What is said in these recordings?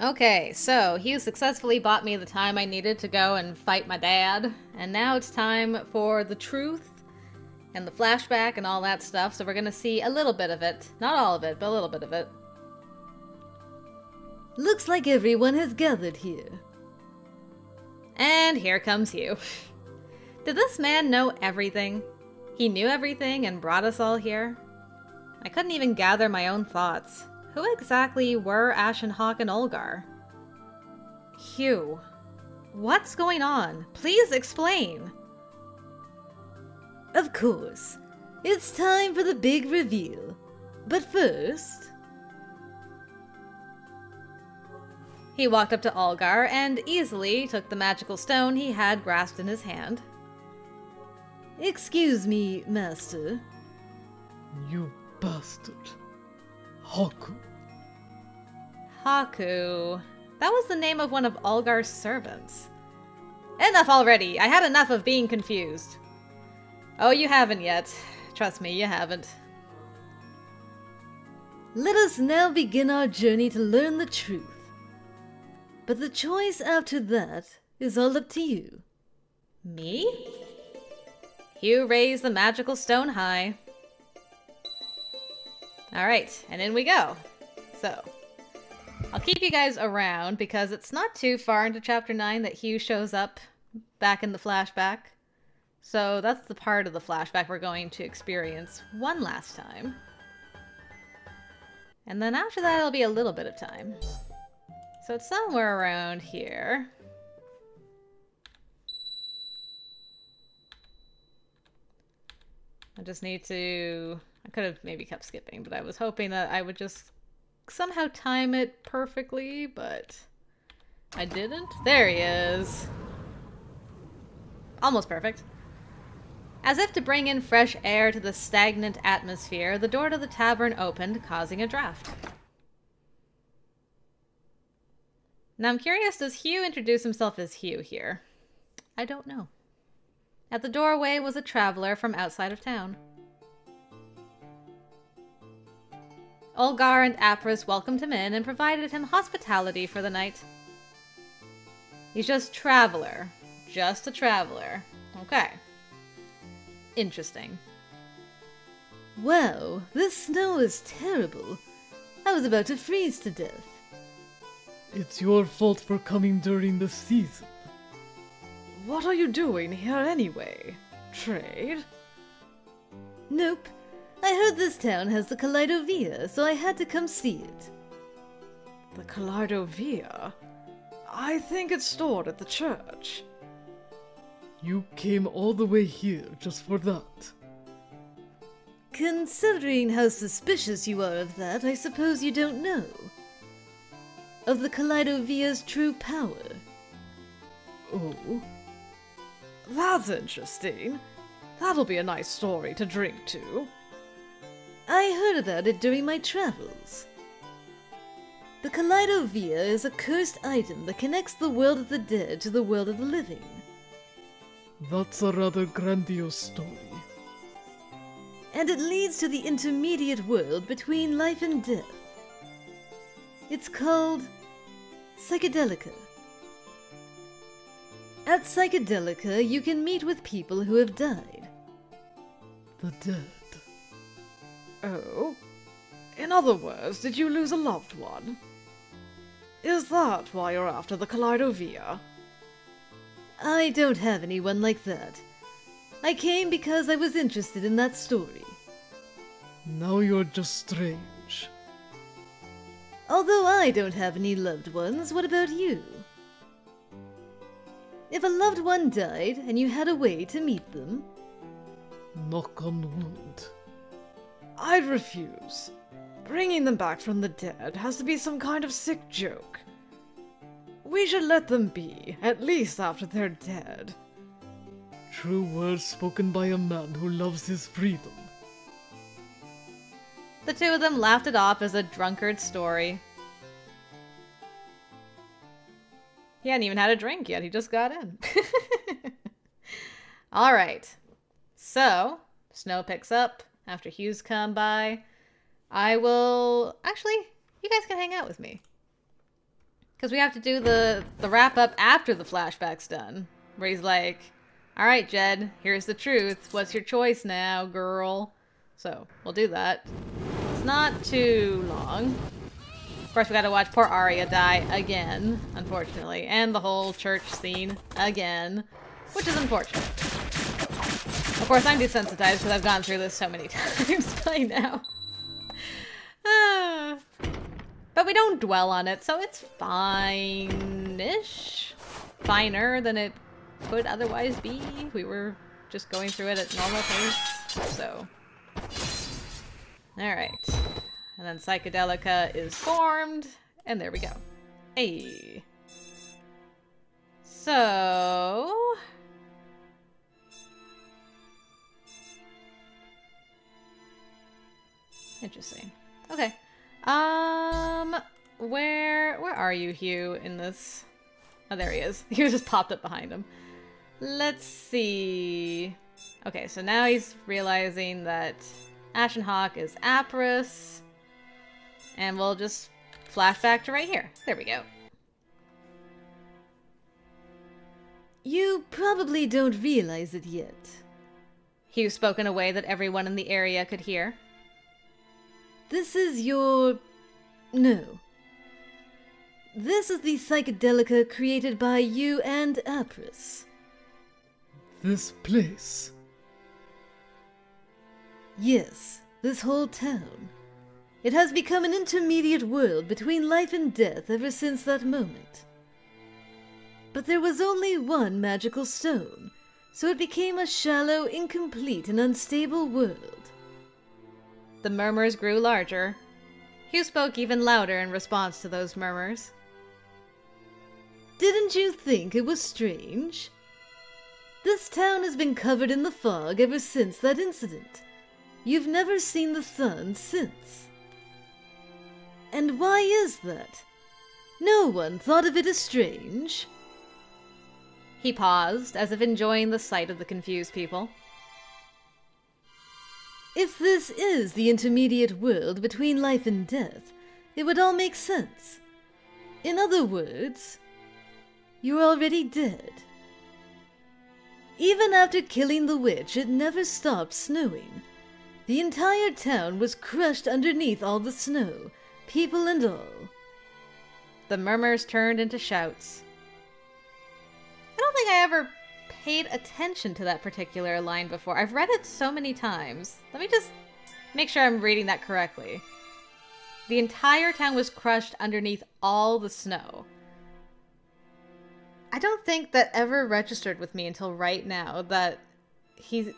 Okay, so Hugh successfully bought me the time I needed to go and fight my dad, and now it's time for the truth and the flashback and all that stuff, so we're gonna see a little bit of it. Not all of it, but a little bit of it. Looks like everyone has gathered here. And here comes Hugh. Did this man know everything? He knew everything and brought us all here? I couldn't even gather my own thoughts. Who exactly were Ashen, Hawk, and Olgar? Hugh, what's going on? Please explain. Of course. It's time for the big reveal. But first... He walked up to Olgar and easily took the magical stone he had grasped in his hand. Excuse me, Master. You bastard. Haku. Haku. That was the name of one of Olgar's servants. Enough already! I had enough of being confused. Oh, you haven't yet. Trust me, you haven't. Let us now begin our journey to learn the truth. But the choice after that is all up to you. Me? Hugh raised the magical stone high. Alright, and in we go. So, I'll keep you guys around because it's not too far into Chapter 9 that Hugh shows up back in the flashback. So that's the part of the flashback we're going to experience one last time. And then after that it'll be a little bit of time. So it's somewhere around here. I just need to... I could have maybe kept skipping, but I was hoping that I would just somehow time it perfectly, but I didn't. There he is. Almost perfect. As if to bring in fresh air to the stagnant atmosphere, the door to the tavern opened, causing a draft. Now I'm curious, does Hugh introduce himself as Hugh here? I don't know. At the doorway was a traveler from outside of town. Olgar and Apris welcomed him in and provided him hospitality for the night. He's just traveler. Just a traveler. Okay. Interesting. Wow, this snow is terrible. I was about to freeze to death. It's your fault for coming during the season. What are you doing here anyway? Trade? Nope. I heard this town has the Kaleidovia, so I had to come see it. The Kaleidovia? I think it's stored at the church. You came all the way here just for that. Considering how suspicious you are of that, I suppose you don't know. Of the Kaleidovia's true power. Oh? That's interesting. That'll be a nice story to drink to. I heard about it during my travels. The Kaleidovia is a cursed item that connects the world of the dead to the world of the living. That's a rather grandiose story. And it leads to the intermediate world between life and death. It's called Psychedelica. At Psychedelica, you can meet with people who have died. The dead. Oh? In other words, did you lose a loved one? Is that why you're after the Kaleidovia? I don't have anyone like that. I came because I was interested in that story. Now you're just strange. Although I don't have any loved ones, what about you? If a loved one died and you had a way to meet them... Knock on wood. I'd refuse. Bringing them back from the dead has to be some kind of sick joke. We should let them be, at least after they're dead. True words spoken by a man who loves his freedom. The two of them laughed it off as a drunkard's story. He hadn't even had a drink yet, he just got in. Alright. So, snow picks up after Hugh's come by. I will... Actually, you guys can hang out with me. Because we have to do the wrap-up after the flashback's done. Where he's like, alright, Jed, here's the truth. What's your choice now, girl? So, we'll do that. It's not too long. Of course, we gotta watch poor Arya die again, unfortunately. And the whole church scene again. Which is unfortunate. Of course, I'm desensitized because I've gone through this so many times by now. But we don't dwell on it, so it's fine-ish. Finer than it could otherwise be. We were just going through it at normal pace, so. Alright. And then Psychedelica is formed, and there we go. Hey. So... Interesting. Okay. Where are you, Hugh, in this? Oh, there he is. He just popped up behind him. Let's see. Okay, so now he's realizing that Ashen Hawk is Apris. And we'll just flash back to right here. There we go. You probably don't realize it yet. Hugh spoke in a way that everyone in the area could hear. This is your... No. This is the Psychedelica created by you and Apris. This place. Yes, this whole town. It has become an intermediate world between life and death ever since that moment. But there was only one magical stone, so it became a shallow, incomplete, and unstable world. The murmurs grew larger. Hugh spoke even louder in response to those murmurs. Didn't you think it was strange? This town has been covered in the fog ever since that incident. You've never seen the sun since. And why is that? No one thought of it as strange. He paused, as if enjoying the sight of the confused people. If this is the intermediate world between life and death, it would all make sense. In other words, you're already dead. Even after killing the witch, it never stopped snowing. The entire town was crushed underneath all the snow, people and all. The murmurs turned into shouts. I don't think I ever paid attention to that particular line before. I've read it so many times. Let me just make sure I'm reading that correctly. The entire town was crushed underneath all the snow. I don't think that ever registered with me until right now that he's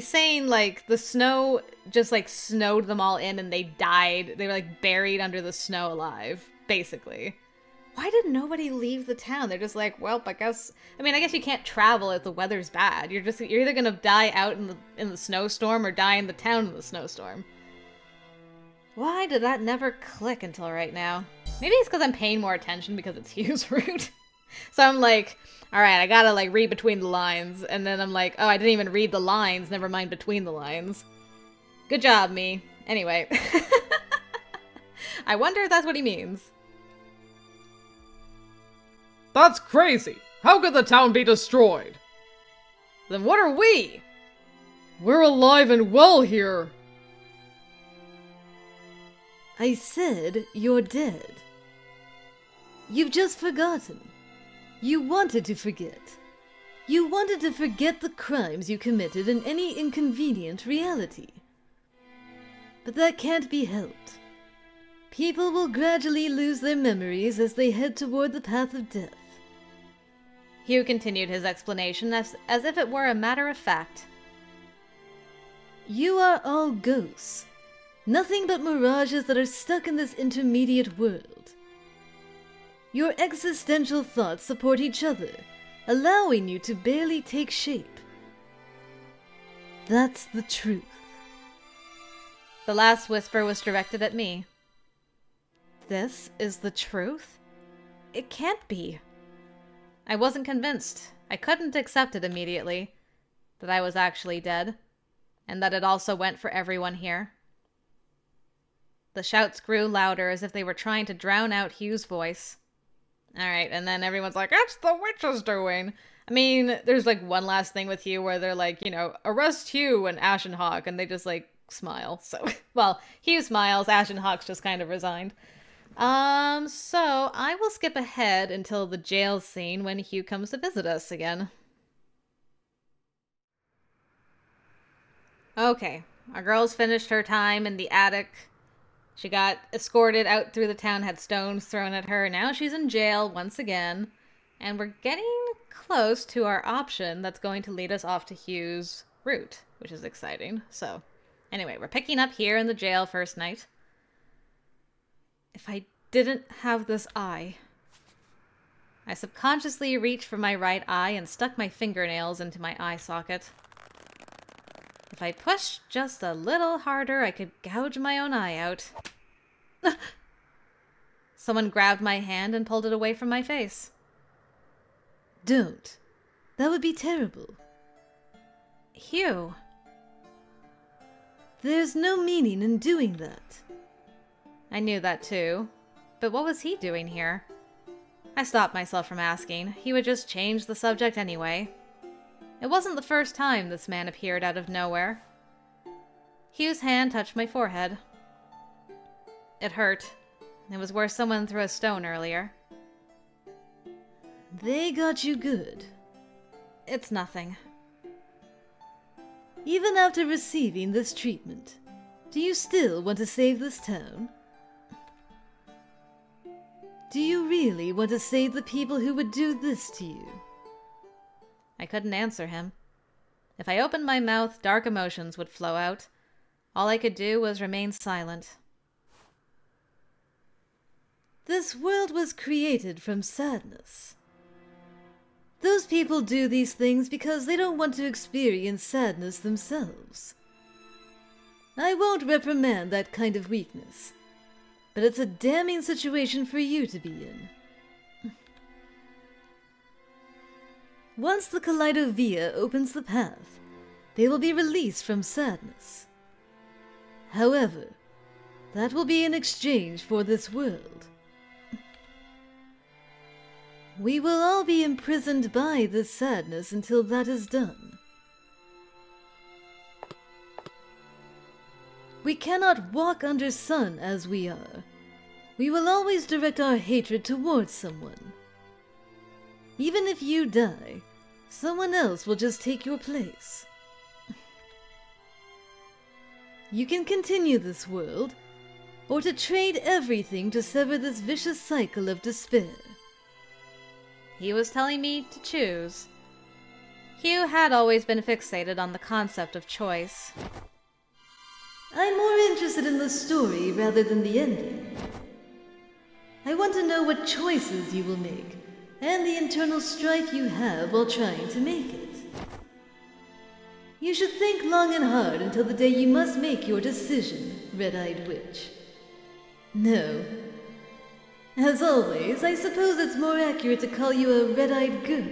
saying, like, the snow just, like, snowed them all in and they died. They were, like, buried under the snow alive, basically. Why did nobody leave the town? They're just like, well, I guess you can't travel if the weather's bad. You're either gonna die out in the snowstorm or die in the town in the snowstorm. Why did that never click until right now? Maybe it's because I'm paying more attention because it's Hugh's route. So I'm like, alright, I gotta, like, read between the lines. And then I'm like, oh, I didn't even read the lines, never mind between the lines. Good job, me. Anyway. I wonder if that's what he means. That's crazy! How could the town be destroyed? Then what are we? We're alive and well here! I said you're dead. You've just forgotten. You wanted to forget. You wanted to forget the crimes you committed in any inconvenient reality. But that can't be helped. People will gradually lose their memories as they head toward the path of death. Hugh continued his explanation as if it were a matter of fact. You are all ghosts. Nothing but mirages that are stuck in this intermediate world. Your existential thoughts support each other, allowing you to barely take shape. That's the truth. The last whisper was directed at me. This is the truth? It can't be. I wasn't convinced. I couldn't accept it immediately. That I was actually dead. And that it also went for everyone here. The shouts grew louder as if they were trying to drown out Hugh's voice. Alright, and then everyone's like, "It's the witch's doing!" I mean, there's like one last thing with Hugh where they're like, arrest Hugh and Ashen Hawk, and they just like smile. So, well, Hugh smiles, Ashen Hawk's just kind of resigned. So I will skip ahead until the jail scene when Hugh comes to visit us again. Okay, our girl's finished her time in the attic. She got escorted out through the town, had stones thrown at her. Now she's in jail once again. And we're getting close to our option that's going to lead us off to Hugh's route, which is exciting. So, anyway, we're picking up here in the jail first night. If I didn't have this eye... I subconsciously reached for my right eye and stuck my fingernails into my eye socket. If I pushed just a little harder, I could gouge my own eye out. Someone grabbed my hand and pulled it away from my face. Don't. That would be terrible. Hugh. There's no meaning in doing that. I knew that too. But what was he doing here? I stopped myself from asking. He would just change the subject anyway. It wasn't the first time this man appeared out of nowhere. Hugh's hand touched my forehead. It hurt. It was where someone threw a stone earlier. They got you good. It's nothing. Even after receiving this treatment, do you still want to save this town? Do you really want to save the people who would do this to you? I couldn't answer him. If I opened my mouth, dark emotions would flow out. All I could do was remain silent. This world was created from sadness. Those people do these things because they don't want to experience sadness themselves. I won't reprimand that kind of weakness, but it's a damning situation for you to be in. Once the Kaleidovia opens the path, they will be released from sadness. However, that will be in exchange for this world. We will all be imprisoned by this sadness until that is done. We cannot walk under sun as we are. We will always direct our hatred towards someone. Even if you die, someone else will just take your place. You can continue this world, or to trade everything to sever this vicious cycle of despair. He was telling me to choose. Hugh had always been fixated on the concept of choice. I'm more interested in the story rather than the ending. I want to know what choices you will make, and the internal strife you have while trying to make it. You should think long and hard until the day you must make your decision, Red-Eyed Witch. No. As always, I suppose it's more accurate to call you a red-eyed girl.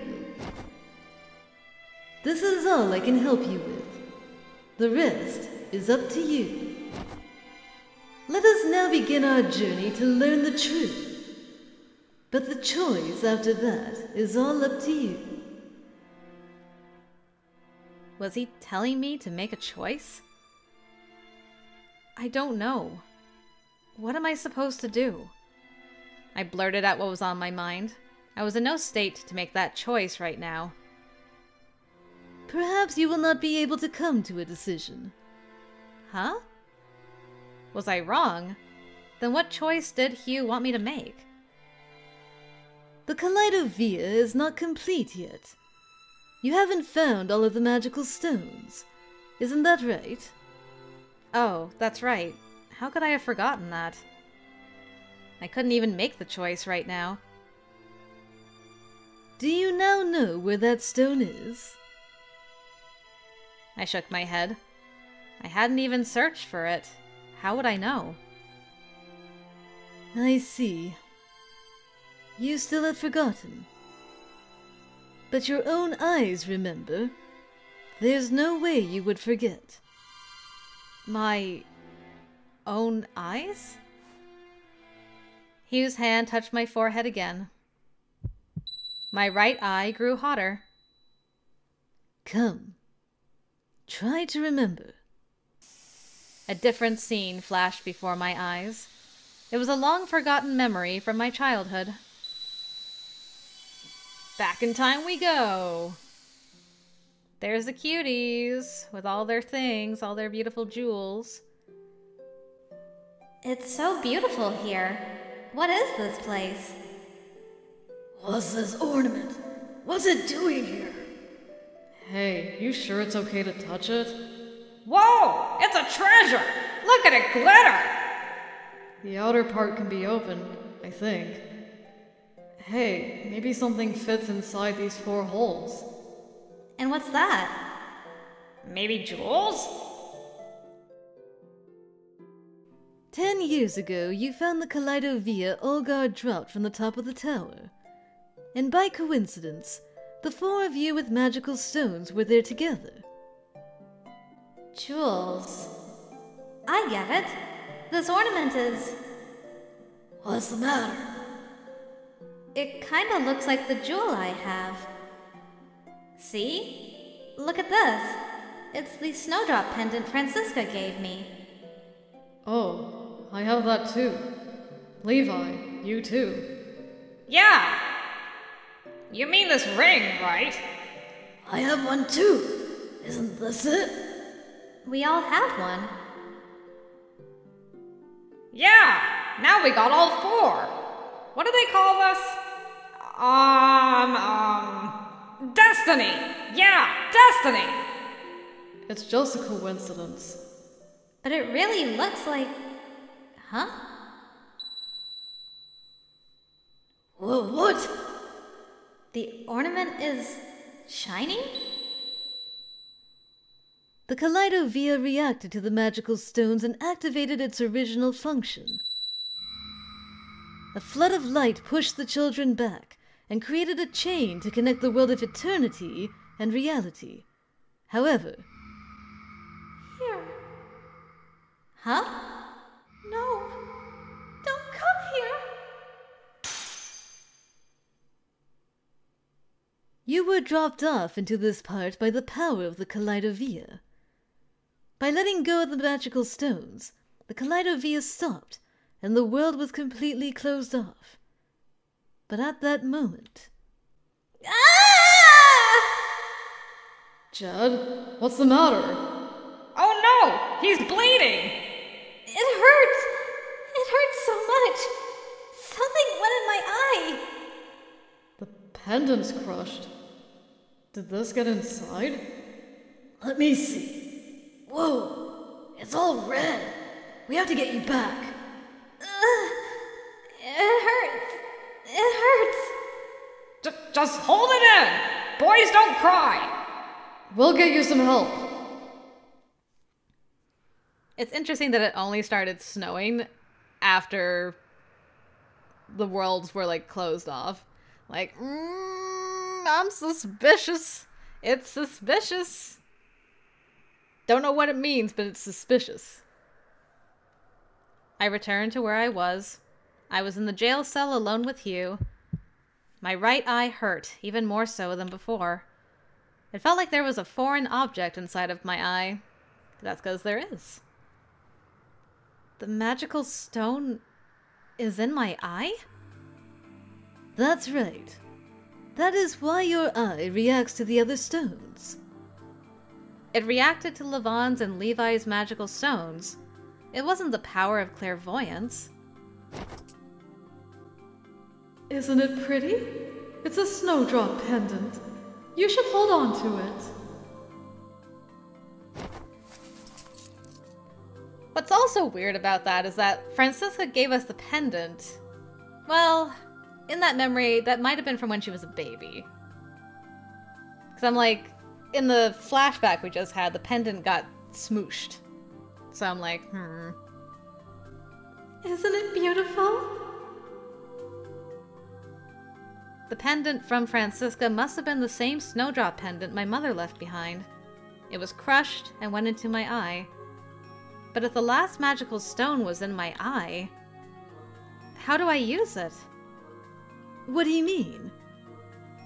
This is all I can help you with. The rest is up to you. Let us now begin our journey to learn the truth. But the choice after that is all up to you. Was he telling me to make a choice? I don't know. What am I supposed to do? I blurted out what was on my mind. I was in no state to make that choice right now. Perhaps you will not be able to come to a decision. Huh? Was I wrong? Then what choice did Hugh want me to make? The Kaleidovia is not complete yet. You haven't found all of the magical stones. Isn't that right? Oh, that's right. How could I have forgotten that? I couldn't even make the choice right now. Do you now know where that stone is? I shook my head. I hadn't even searched for it. How would I know? I see. You still have forgotten. But your own eyes remember. There's no way you would forget. My own eyes? Hugh's hand touched my forehead again. My right eye grew hotter. Come. Try to remember. A different scene flashed before my eyes. It was a long-forgotten memory from my childhood. Back in time we go. There's the cuties with all their things, all their beautiful jewels. It's so beautiful here. What is this place? What's this ornament? What's it doing here? Hey, you sure it's okay to touch it? Whoa! It's a treasure! Look at it glitter! The outer part can be opened, I think. Hey, maybe something fits inside these 4 holes. And what's that? Maybe jewels? 10 years ago, you found the Kaleidovia Olgar dropped from the top of the tower. And by coincidence, the 4 of you with magical stones were there together. Jewels. I get it. This ornament is... What's the matter? It kinda looks like the jewel I have. See? Look at this. It's the snowdrop pendant Francisca gave me. Oh, I have that too. Levi, you too. Yeah! You mean this ring, right? I have one too. Isn't this it? We all have one. Yeah! Now we got all 4. What do they call this? Destiny! Yeah, destiny! It's just a coincidence. But it really looks like... Huh? Whoa, what? The ornament is... shiny? The Kaleidovia reacted to the magical stones and activated its original function. A flood of light pushed the children back and created a chain to connect the world of eternity and reality. However... Here. Huh? No. Don't come here. You were dropped off into this part by the power of the Kaleidovia. By letting go of the magical stones, the Kaleidovia stopped, and the world was completely closed off. But at that moment... Ah! Jed, what's the matter? Oh no! He's bleeding! It hurts! It hurts so much! Something went in my eye! The pendant's crushed. Did this get inside? Let me see. Whoa! It's all red! We have to get you back! It hurts! It hurts! Just hold it in! Boys don't cry! We'll get you some help. It's interesting that it only started snowing after the worlds were, like, closed off. Like, I'm suspicious. It's suspicious. Don't know what it means, but it's suspicious. I returned to where I was. I was in the jail cell alone with Hugh. My right eye hurt, even more so than before. It felt like there was a foreign object inside of my eye. That's because there is. The magical stone is in my eye? That's right. That is why your eye reacts to the other stones. It reacted to Levon's and Levi's magical stones. It wasn't the power of clairvoyance. Isn't it pretty? It's a snowdrop pendant. You should hold on to it. What's also weird about that is that Francisca gave us the pendant. Well, in that memory, that might have been from when she was a baby. Because I'm like, in the flashback we just had, the pendant got smooshed. So I'm like, Isn't it beautiful? The pendant from Francisca must have been the same snowdrop pendant my mother left behind. It was crushed and went into my eye. But if the last magical stone was in my eye, how do I use it? What do you mean?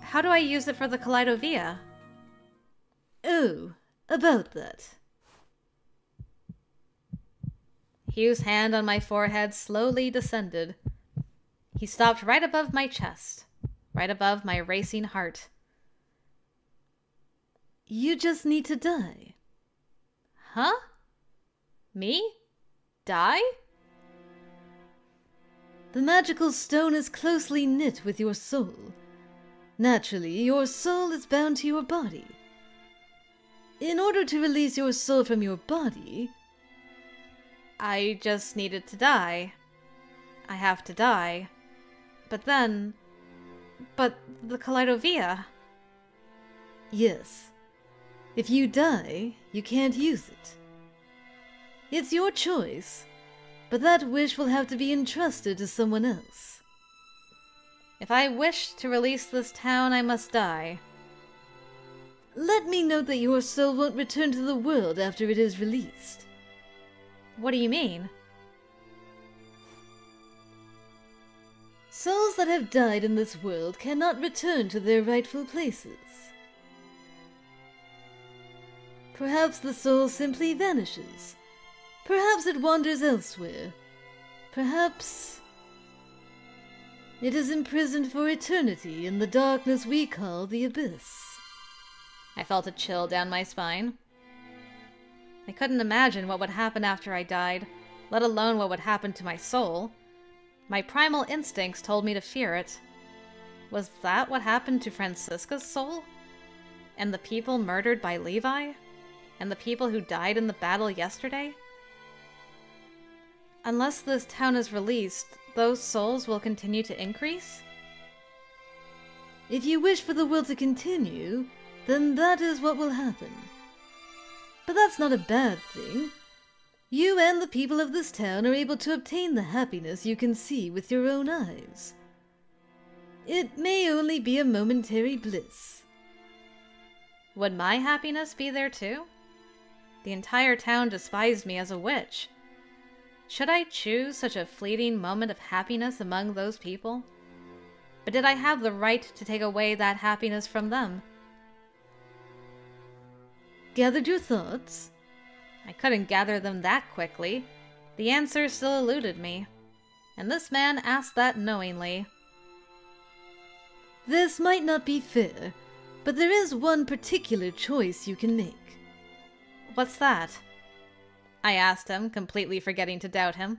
How do I use it for the Kaleidovia? Oh, about that. Hugh's hand on my forehead slowly descended. He stopped right above my chest, right above my racing heart. You just need to die. Huh? Me? Die? The magical stone is closely knit with your soul. Naturally, your soul is bound to your body. In order to release your soul from your body, I just needed to die. I have to die. But then... But the Kaleidovia... yes. If you die, you can't use it. It's your choice, but that wish will have to be entrusted to someone else. If I wish to release this town, I must die. Let me note that your soul won't return to the world after it is released. What do you mean? Souls that have died in this world cannot return to their rightful places. Perhaps the soul simply vanishes. Perhaps it wanders elsewhere. Perhaps it is imprisoned for eternity in the darkness we call the abyss. I felt a chill down my spine. I couldn't imagine what would happen after I died, let alone what would happen to my soul. My primal instincts told me to fear it. Was that what happened to Francisca's soul? And the people murdered by Levi? And the people who died in the battle yesterday? Unless this town is released, those souls will continue to increase? If you wish for the world to continue, then that is what will happen. But that's not a bad thing. You and the people of this town are able to obtain the happiness you can see with your own eyes. It may only be a momentary bliss. Would my happiness be there too? The entire town despised me as a witch. Should I choose such a fleeting moment of happiness among those people? But did I have the right to take away that happiness from them? Gathered your thoughts? I couldn't gather them that quickly. The answer still eluded me. And this man asked that knowingly. This might not be fair, but there is one particular choice you can make. What's that? I asked him, completely forgetting to doubt him.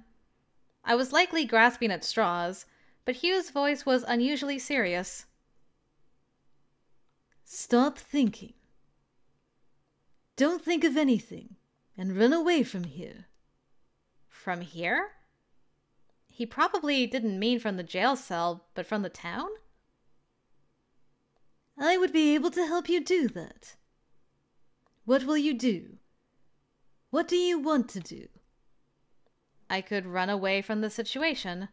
I was likely grasping at straws, but Hugh's voice was unusually serious. Stop thinking. Don't think of anything, and run away from here. From here? He probably didn't mean from the jail cell, but from the town? I would be able to help you do that. What will you do? What do you want to do? I could run away from the situation,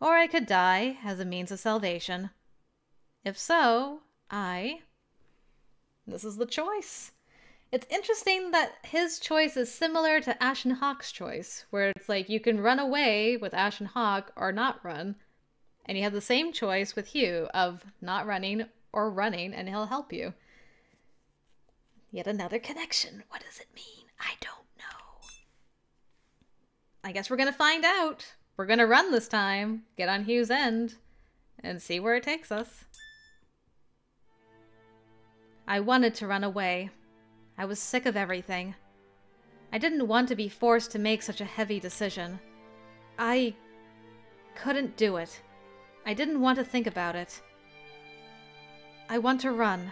or I could die as a means of salvation. If so, This is the choice. It's interesting that his choice is similar to Ashen Hawk's choice, where it's like you can run away with Ashen Hawk or not run, and you have the same choice with Hugh of not running or running, and he'll help you. Yet another connection. What does it mean? I don't know. I guess we're gonna find out. We're gonna run this time, get on Hugh's end, and see where it takes us. I wanted to run away. I was sick of everything. I didn't want to be forced to make such a heavy decision. I couldn't do it. I didn't want to think about it. I want to run.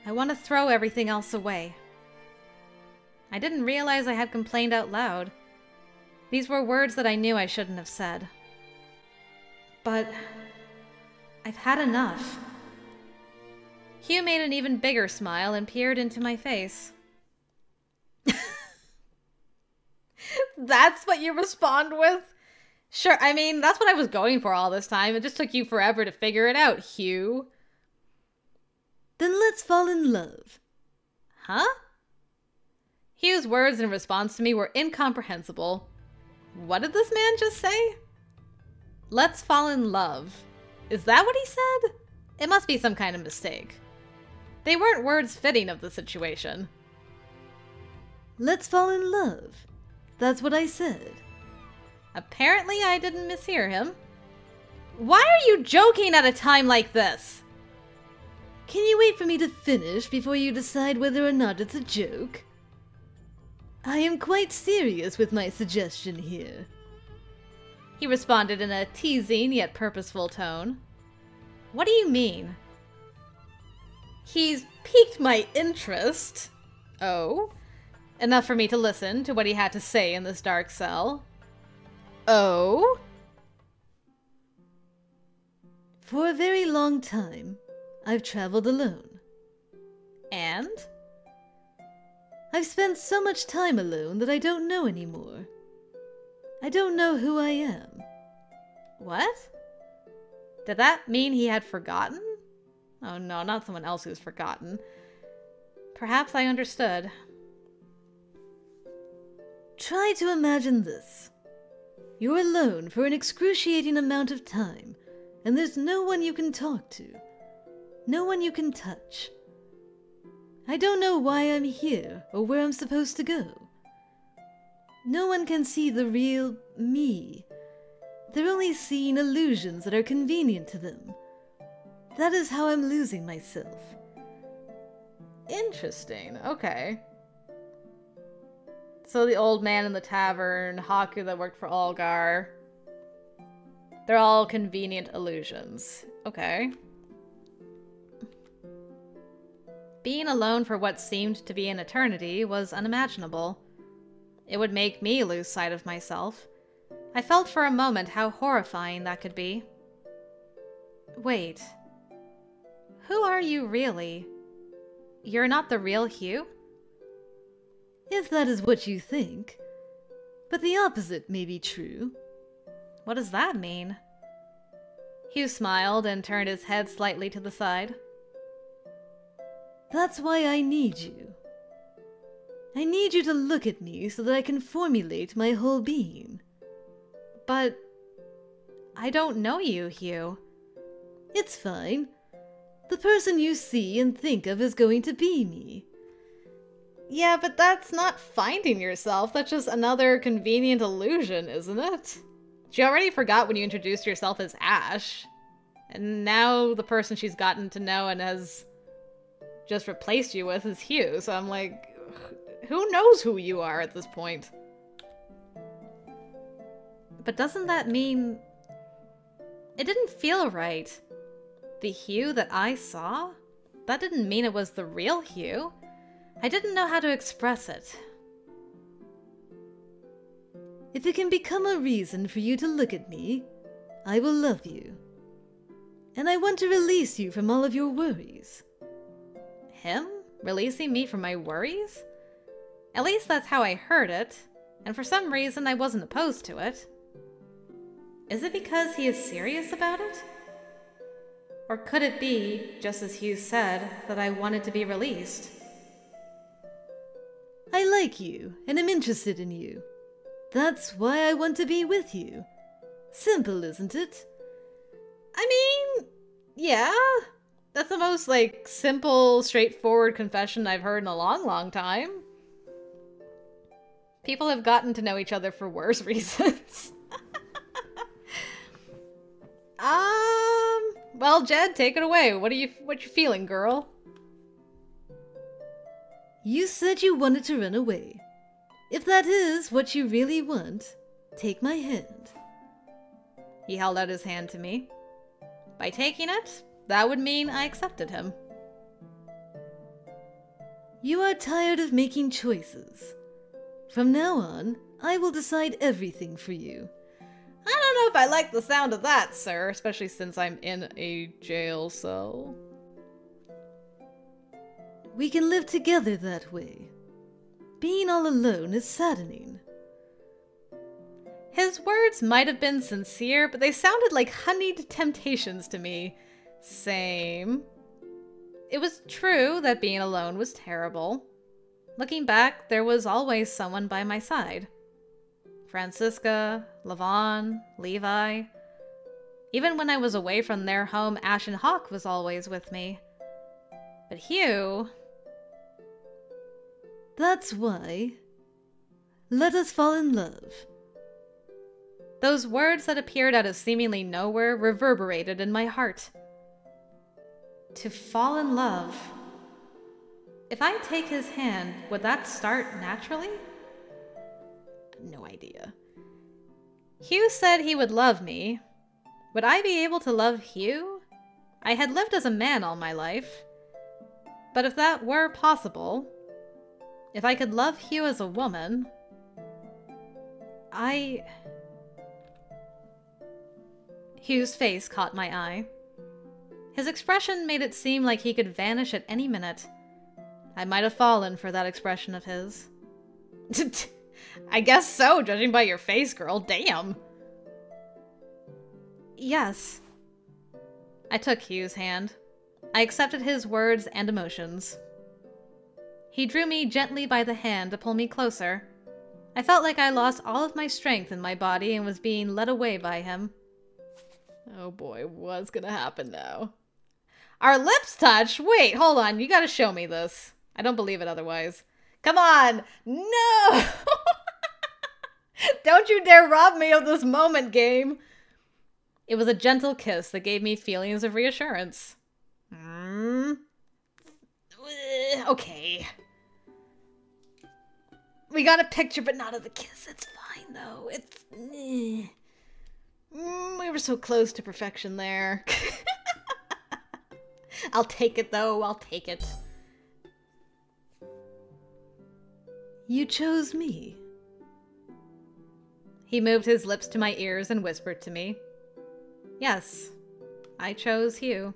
I want to throw everything else away. I didn't realize I had complained out loud. These were words that I knew I shouldn't have said. But I've had enough. Hugh made an even bigger smile and peered into my face. That's what you respond with? Sure, I mean, that's what I was going for all this time. It just took you forever to figure it out, Hugh. Then let's fall in love. Huh? Hugh's words in response to me were incomprehensible. What did this man just say? Let's fall in love. Is that what he said? It must be some kind of mistake. They weren't words fitting of the situation. Let's fall in love. That's what I said. Apparently I didn't mishear him. Why are you joking at a time like this? Can you wait for me to finish before you decide whether or not it's a joke? I am quite serious with my suggestion here. He responded in a teasing yet purposeful tone. What do you mean? He's piqued my interest. Oh? Enough for me to listen to what he had to say in this dark cell. Oh? For a very long time, I've traveled alone. And? I've spent so much time alone that I don't know anymore. I don't know who I am. What? Did that mean he had forgotten? Oh no, not someone else who's forgotten. Perhaps I understood. Try to imagine this. You're alone for an excruciating amount of time, and there's no one you can talk to. No one you can touch. I don't know why I'm here or where I'm supposed to go. No one can see the real me. They're only seeing illusions that are convenient to them. That is how I'm losing myself. Interesting. Okay. So the old man in the tavern, Haku that worked for Olgar. They're all convenient illusions. Okay. Being alone for what seemed to be an eternity was unimaginable. It would make me lose sight of myself. I felt for a moment how horrifying that could be. Wait. Who are you really? You're not the real Hugh? If that is what you think. But the opposite may be true. What does that mean? Hugh smiled and turned his head slightly to the side. That's why I need you. I need you to look at me so that I can formulate my whole being. But I don't know you, Hugh. It's fine. The person you see and think of is going to be me. Yeah, but that's not finding yourself. That's just another convenient illusion, isn't it? She already forgot when you introduced yourself as Ash. And now the person she's gotten to know and has just replaced you with is Hugh. So I'm like, who knows who you are at this point? But doesn't that mean... It didn't feel right. The Hugh that I saw? That didn't mean it was the real Hugh. I didn't know how to express it. If it can become a reason for you to look at me, I will love you. And I want to release you from all of your worries. Him? Releasing me from my worries? At least that's how I heard it, and for some reason I wasn't opposed to it. Is it because he is serious about it? Or could it be, just as Hugh said, that I wanted to be released? I like you, and am interested in you. That's why I want to be with you. Simple, isn't it? I mean, yeah. That's the most, simple, straightforward confession I've heard in a long, long time. People have gotten to know each other for worse reasons. Well, Jed, take it away. What you feeling, girl? You said you wanted to run away. If that is what you really want, take my hand. He held out his hand to me. By taking it, that would mean I accepted him. You are tired of making choices. From now on, I will decide everything for you. I don't know if I like the sound of that, sir, especially since I'm in a jail cell. We can live together that way. Being all alone is saddening. His words might have been sincere, but they sounded like honeyed temptations to me. Same. It was true that being alone was terrible. Looking back, there was always someone by my side. Francisca, Levon, Levi. Even when I was away from their home, Ashen Hawk was always with me. But Hugh... That's why. Let us fall in love. Those words that appeared out of seemingly nowhere reverberated in my heart. To fall in love. If I take his hand, would that start naturally? No idea. Hugh said he would love me. Would I be able to love Hugh? I had lived as a man all my life. But if that were possible, if I could love Hugh as a woman, Hugh's face caught my eye. His expression made it seem like he could vanish at any minute. I might have fallen for that expression of his. I guess so, judging by your face, girl. Damn. Yes. I took Hugh's hand. I accepted his words and emotions. He drew me gently by the hand to pull me closer. I felt like I lost all of my strength in my body and was being led away by him. Oh boy, what's gonna happen now? Our lips touch? Wait, hold on, you gotta show me this. I don't believe it otherwise. Come on! No! Don't you dare rob me of this moment, game! It was a gentle kiss that gave me feelings of reassurance. Okay. We got a picture, but not of the kiss. It's fine, though. It's... we were so close to perfection there. I'll take it, though. I'll take it. You chose me. He moved his lips to my ears and whispered to me. Yes, I chose Hugh.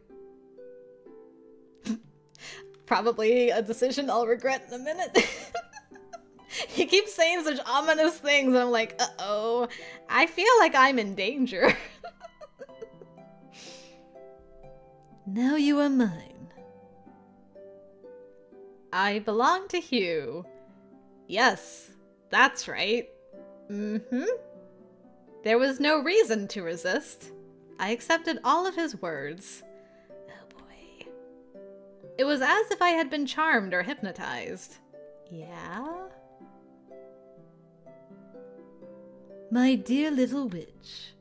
Probably a decision I'll regret in a minute. He keeps saying such ominous things, and I'm like, uh-oh. I feel like I'm in danger. Now you are mine. I belong to Hugh. Yes, that's right. Mm-hmm. There was no reason to resist. I accepted all of his words. Oh boy. It was as if I had been charmed or hypnotized. Yeah? My dear little witch.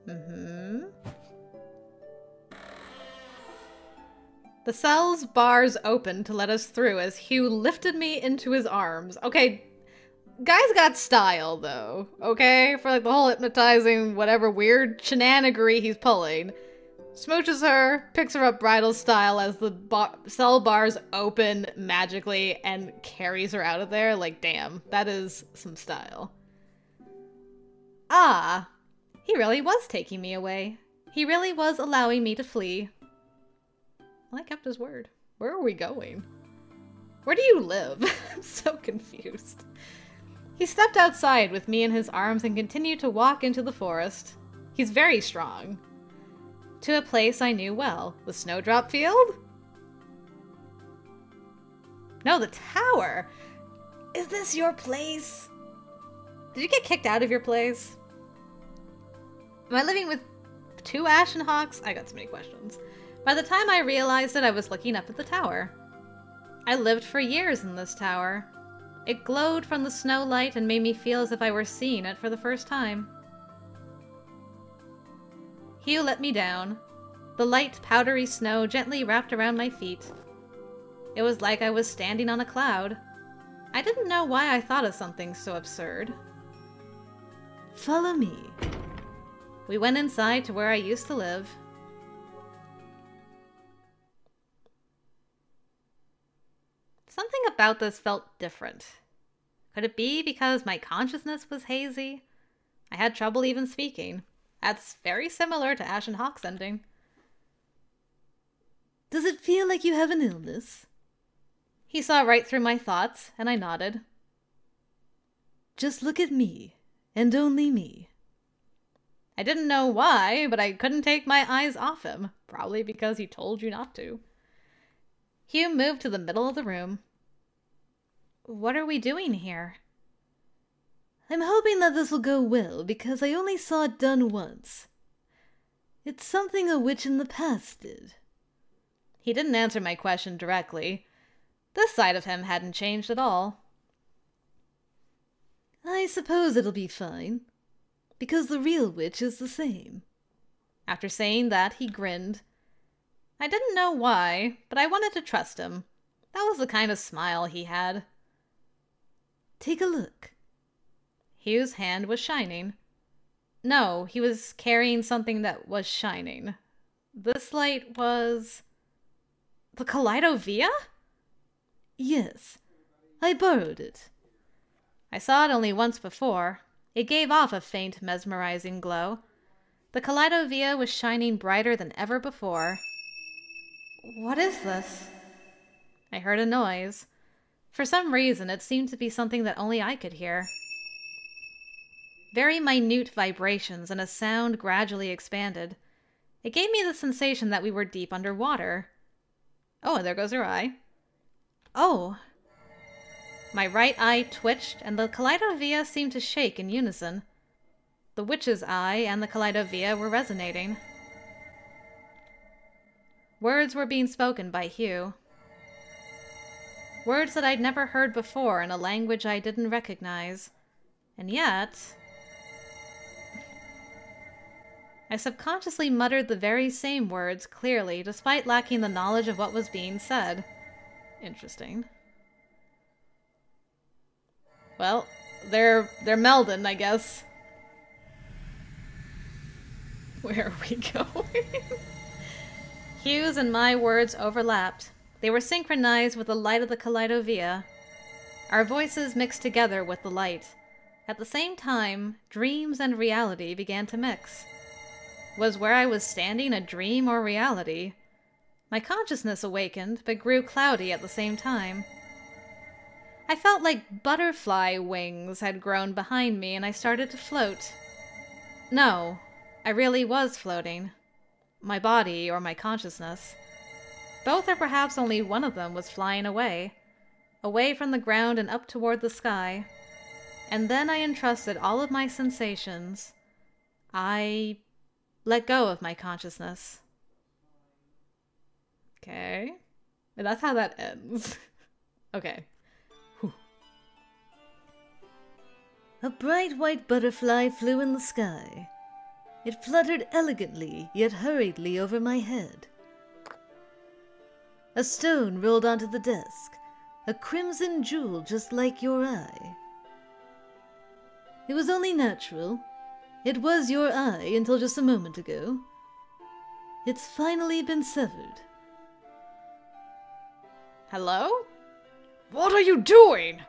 Mm-hmm. The cell's bars opened to let us through as Hugh lifted me into his arms. Okay, guy's got style, though, okay? For like the whole hypnotizing, whatever weird shenanigery he's pulling. Smooches her, picks her up bridal style as the cell bars open magically and carries her out of there. Like, damn, that is some style. Ah, he really was taking me away. He really was allowing me to flee. Well, I kept his word. Where are we going? Where do you live? I'm so confused. He stepped outside with me in his arms and continued to walk into the forest. He's very strong. To a place I knew well. The Snowdrop Field? No, the tower! Is this your place? Did you get kicked out of your place? Am I living with 2 Ashen Hawks? I got so many questions. By the time I realized it, I was looking up at the tower. I lived for years in this tower. It glowed from the snow light and made me feel as if I were seeing it for the first time. Hugh let me down. The light, powdery snow gently wrapped around my feet. It was like I was standing on a cloud. I didn't know why I thought of something so absurd. Follow me. We went inside to where I used to live. Something about this felt different. Could it be because my consciousness was hazy? I had trouble even speaking. That's very similar to Ashen Hawk's ending. Does it feel like you have an illness? He saw right through my thoughts, and I nodded. Just look at me, and only me. I didn't know why, but I couldn't take my eyes off him. Probably because he told you not to. Hugh moved to the middle of the room. What are we doing here? I'm hoping that this will go well because I only saw it done once. It's something a witch in the past did. He didn't answer my question directly. This side of him hadn't changed at all. I suppose it'll be fine, because the real witch is the same. After saying that, he grinned. I didn't know why, but I wanted to trust him. That was the kind of smile he had. Take a look. Hugh's hand was shining. No, he was carrying something that was shining. This light was... the Kaleidovia? Yes, I borrowed it. I saw it only once before. It gave off a faint, mesmerizing glow. The Kaleidovia was shining brighter than ever before. What is this? I heard a noise. For some reason, it seemed to be something that only I could hear. Very minute vibrations, and a sound gradually expanded. It gave me the sensation that we were deep underwater. Oh, and there goes her eye. Oh! My right eye twitched, and the Kaleidovia seemed to shake in unison. The witch's eye and the Kaleidovia were resonating. Words were being spoken by Hugh. Words that I'd never heard before in a language I didn't recognize. And yet... I subconsciously muttered the very same words clearly, despite lacking the knowledge of what was being said. Interesting. Well, they're melding, I guess. Where are we going? Hugh's and my words overlapped. They were synchronized with the light of the Kaleidovia. Our voices mixed together with the light. At the same time, dreams and reality began to mix. Was where I was standing a dream or reality? My consciousness awakened, but grew cloudy at the same time. I felt like butterfly wings had grown behind me, and I started to float. No, I really was floating. My body or my consciousness. Both, or perhaps only one of them, was flying away. Away from the ground and up toward the sky. And then I entrusted all of my sensations. I let go of my consciousness. Okay. And that's how that ends. Okay. Whew. A bright white butterfly flew in the sky. It fluttered elegantly, yet hurriedly over my head. A stone rolled onto the desk, a crimson jewel just like your eye. It was only natural. It was your eye until just a moment ago. It's finally been severed. Hello? What are you doing?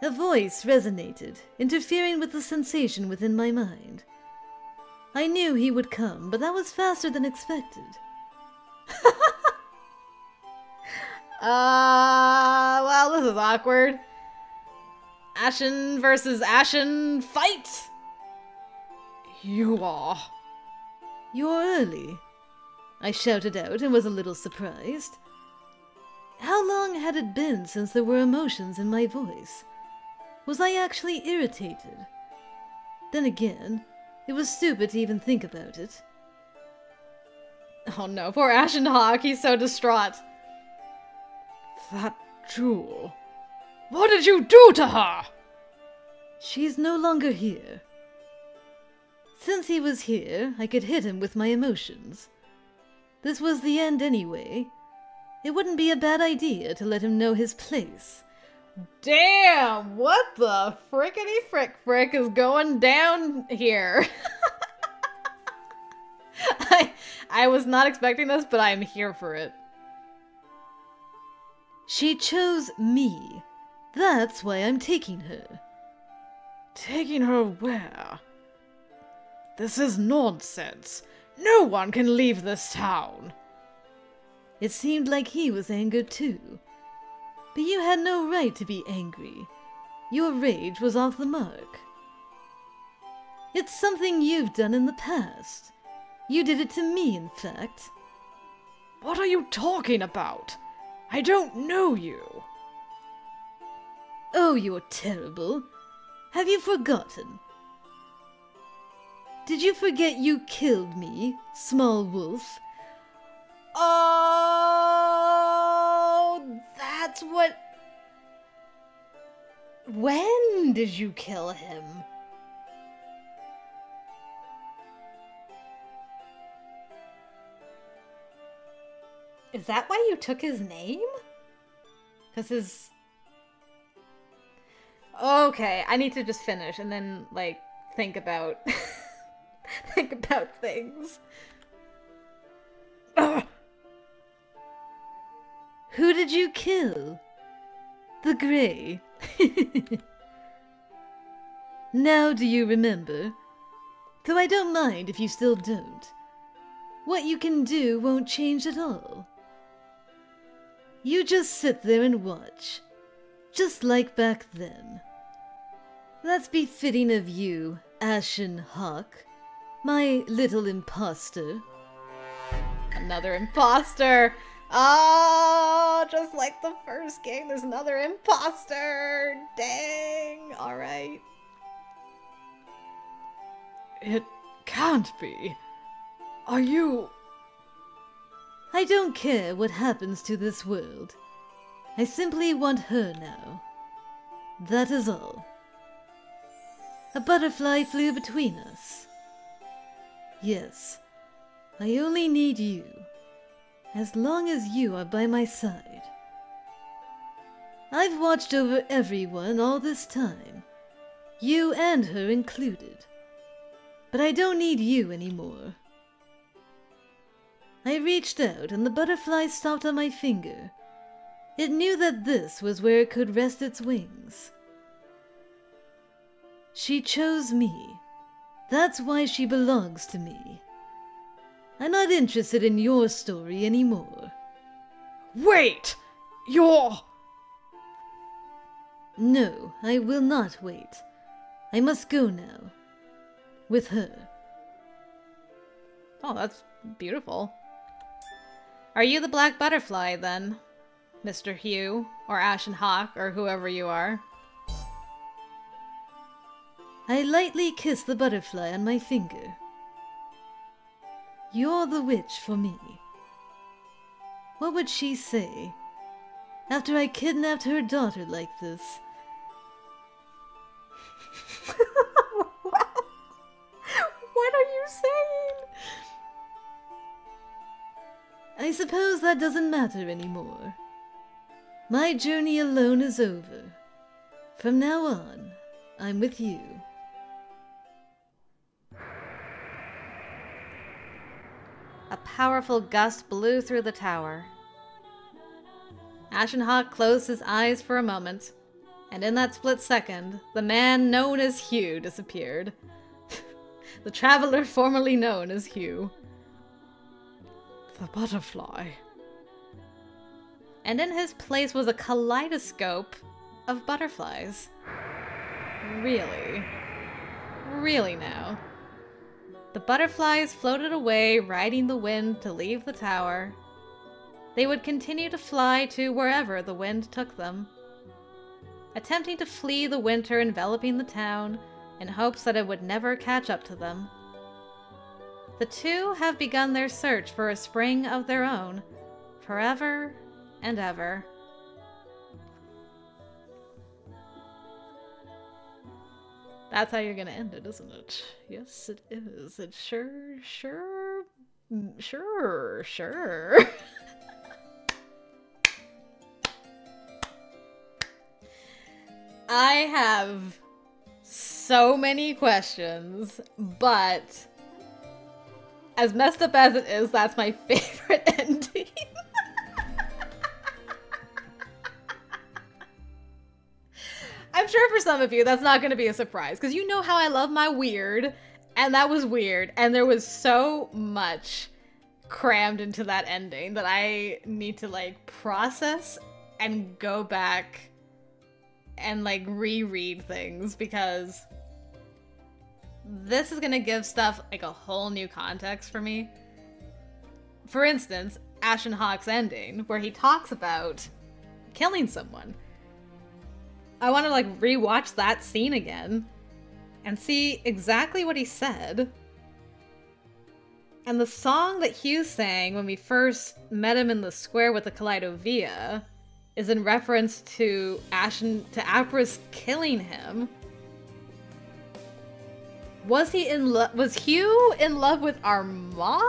A voice resonated, interfering with the sensation within my mind. I knew he would come, but that was faster than expected. Well, this is awkward. Ashen versus Ashen, fight! You are. You're early, I shouted out and was a little surprised. How long had it been since there were emotions in my voice? Was I actually irritated? Then again, it was stupid to even think about it. Oh no, poor Ashen Hawk, he's so distraught. That jewel. What did you do to her? She's no longer here. Since he was here, I could hit him with my emotions. This was the end anyway. It wouldn't be a bad idea to let him know his place. Damn, what the frickety frick is going down here? I was not expecting this, but I'm here for it. She chose me. That's why I'm taking her. Taking her where? This is nonsense. No one can leave this town. It seemed like he was angered too. But you had no right to be angry. Your rage was off the mark. It's something you've done in the past. You did it to me, in fact. What are you talking about? I don't know you. Oh, you're terrible. Have you forgotten? Did you forget you killed me, small wolf? Oh, that's what... When did you kill him? Is that why you took his name? Because his... Okay, I need to just finish and then, like, think about... think about things. Ugh. Who did you kill? The Grey. Now do you remember? Though I don't mind if you still don't. What you can do won't change at all. You just sit there and watch. Just like back then. That's befitting of you, Ashen Hawk. My little imposter. Another imposter! Oh, just like the first game, there's another imposter! Dang! Alright. It can't be. Are you... I don't care what happens to this world. I simply want her now. That is all. A butterfly flew between us. Yes, I only need you, as long as you are by my side. I've watched over everyone all this time, you and her included, but I don't need you anymore. I reached out and the butterfly stopped on my finger. It knew that this was where it could rest its wings. She chose me. That's why she belongs to me. I'm not interested in your story anymore. Wait! You're... No, I will not wait. I must go now. With her. Oh, that's beautiful. Are you the black butterfly, then? Mr. Hugh, or Ashen Hawk, or whoever you are? I lightly kiss the butterfly on my finger. You're the witch for me. What would she say after I kidnapped her daughter like this? What are you saying? I suppose that doesn't matter anymore. My journey alone is over. From now on, I'm with you. A powerful gust blew through the tower. Ashen Hawk closed his eyes for a moment, and in that split second, the man known as Hugh disappeared. The traveler formerly known as Hugh. the butterfly. And in his place was a kaleidoscope of butterflies. Really? Really now? The butterflies floated away, riding the wind to leave the tower. They would continue to fly to wherever the wind took them, attempting to flee the winter enveloping the town in hopes that it would never catch up to them. The two have begun their search for a spring of their own, forever and ever. That's how you're gonna end it, isn't it? Yes, it is. It sure. I have so many questions, but as messed up as it is, that's my favorite ending. I'm sure for some of you that's not going to be a surprise, because you know how I love my weird, and that was weird, and there was so much crammed into that ending that I need to like process and go back and like reread things, because this is going to give stuff like a whole new context for me. For instance, Ashen Hawk's ending, where he talks about killing someone. I want to like rewatch that scene again and see exactly what he said. And the song that Hugh sang when we first met him in the square with the Kaleidovia is in reference to Apris killing him. Was Hugh in love with our mom?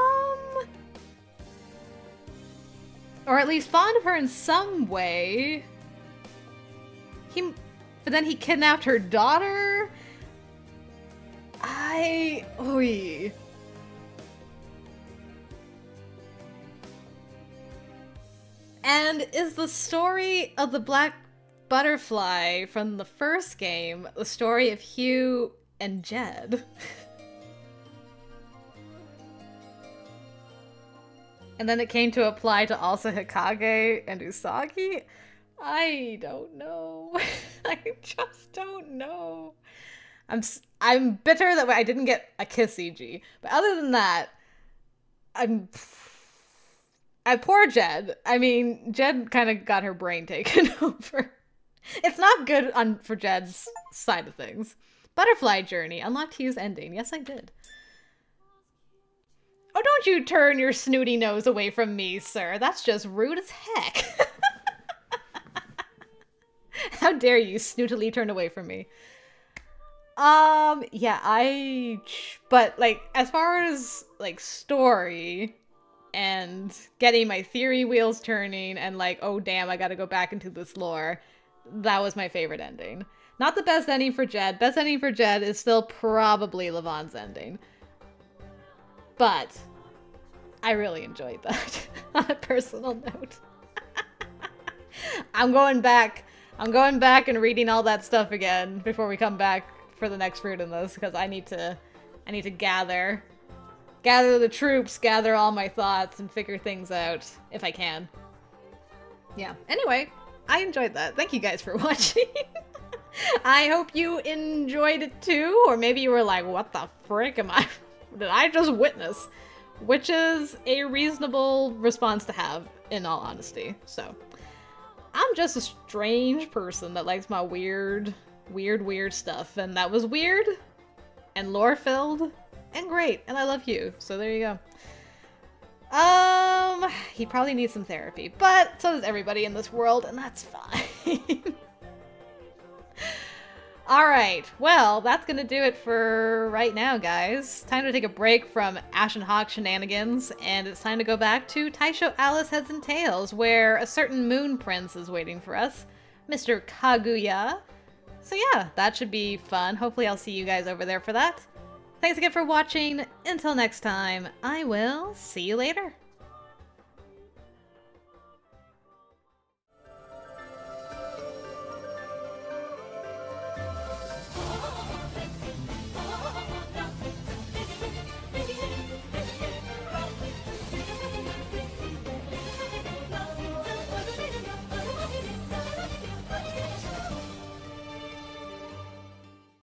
Or at least fond of her in some way? But then he kidnapped her daughter? Oy. And is the story of the black butterfly from the first game the story of Hugh and Jed? And then it came to apply to also Hikage and Usagi? I don't know. I just don't know. I'm bitter that I didn't get a kiss EG. But other than that, poor Jed. I mean, Jed kind of got her brain taken over. It's not good for Jed's side of things. Butterfly Journey. Unlocked Hugh's ending. Yes, I did. Oh, don't you turn your snooty nose away from me, sir. That's just rude as heck. How dare you snootily turn away from me. Yeah, but like, as far as like story and getting my theory wheels turning and like, oh damn, I gotta go back into this lore, that was my favorite ending. Not the best ending for Jed. Best ending for Jed is still probably Levon's ending. But I really enjoyed that on a personal note. I'm going back and reading all that stuff again before we come back for the next fruit in this, because I need to gather the troops, gather all my thoughts, and figure things out if I can. Yeah. Anyway, I enjoyed that. Thank you guys for watching. I hope you enjoyed it too, or maybe you were like, what the frick did I just witness? Which is a reasonable response to have, in all honesty. So, I'm just a strange person that likes my weird stuff, and that was weird, and lore-filled, and great, and I love Hugh, so there you go. He probably needs some therapy, but so does everybody in this world, and that's fine. Alright, well, that's gonna do it for right now, guys. Time to take a break from Ashen Hawk shenanigans, and it's time to go back to Taisho Alice Heads and Tails, where a certain moon prince is waiting for us, Mr. Kaguya. So yeah, that should be fun. Hopefully I'll see you guys over there for that. Thanks again for watching. Until next time, I will see you later.